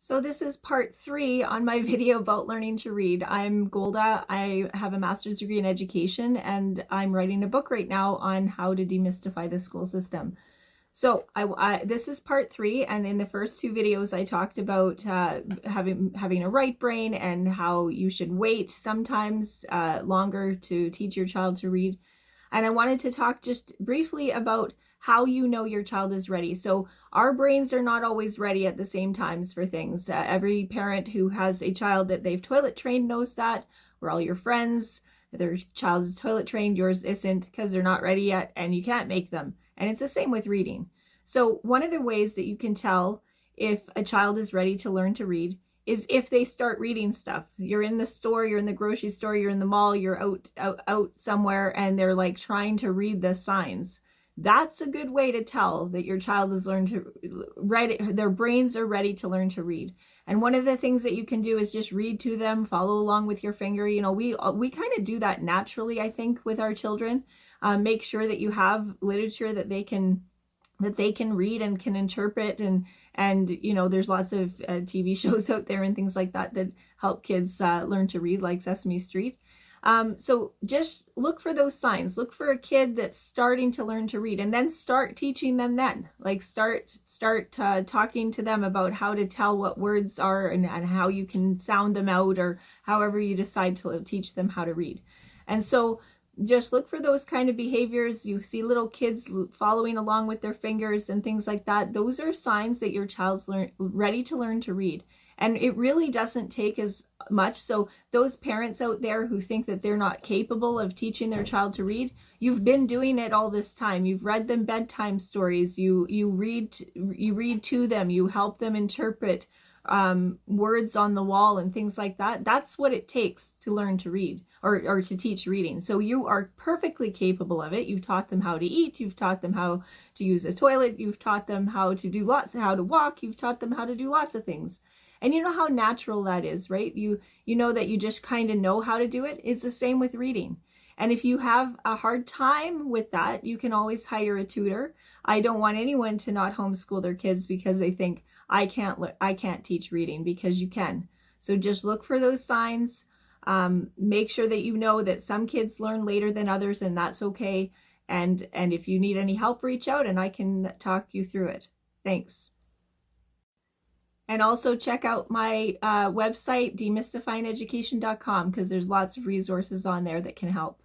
So this is part 3 on my video about learning to read. I'm Golda. I have a master's degree in education, and I'm writing a book right now on how to demystify the school system. So this is part 3, and in the first 2 videos I talked about having a right brain and how you should wait sometimes longer to teach your child to read. And I wanted to talk just briefly about how you know your child is ready. So our brains are not always ready at the same times for things. Every parent who has a child that they've toilet trained knows that. We're all your friends. Their child is toilet trained, yours isn't, because they're not ready yet, and you can't make them. And it's the same with reading. So one of the ways that you can tell if a child is ready to learn to read is if they start reading stuff. You're in the store, you're in the grocery store, you're in the mall, you're out somewhere, and they're like trying to read the signs. That's a good way to tell that your child has learned to read, their brains are ready to learn to read. And one of the things that you can do is just read to them, follow along with your finger. You know, we kind of do that naturally, I think, with our children. Make sure that you have literature that they can read and can interpret, and you know, there's lots of TV shows out there and things like that that help kids learn to read, like Sesame Street. So just look for those signs. Look for a kid that's starting to learn to read, and then start teaching them then. Like start talking to them about how to tell what words are and how you can sound them out, or however you decide to teach them how to read. And so just look for those kind of behaviors. You see little kids following along with their fingers and things like that. Those are signs that your child's ready to learn to read. And it really doesn't take as much. So those parents out there who think that they're not capable of teaching their child to read, you've been doing it all this time. You've read them bedtime stories. You read to them. You help them interpret words on the wall and things like that. That's what it takes to learn to read, or to teach reading. So you are perfectly capable of it. You've taught them how to eat. You've taught them how to use a toilet. You've taught them how to walk. You've taught them how to do lots of things. And you know how natural that is, right? You know that you just kind of know how to do it. It's the same with reading. And if you have a hard time with that, you can always hire a tutor. I don't want anyone to not homeschool their kids because they think, I can't teach reading, because you can. So just look for those signs. Make sure that you know that some kids learn later than others, and that's okay. And if you need any help, reach out and I can talk you through it. Thanks. And also check out my website, demystifyingeducation.com, because there's lots of resources on there that can help.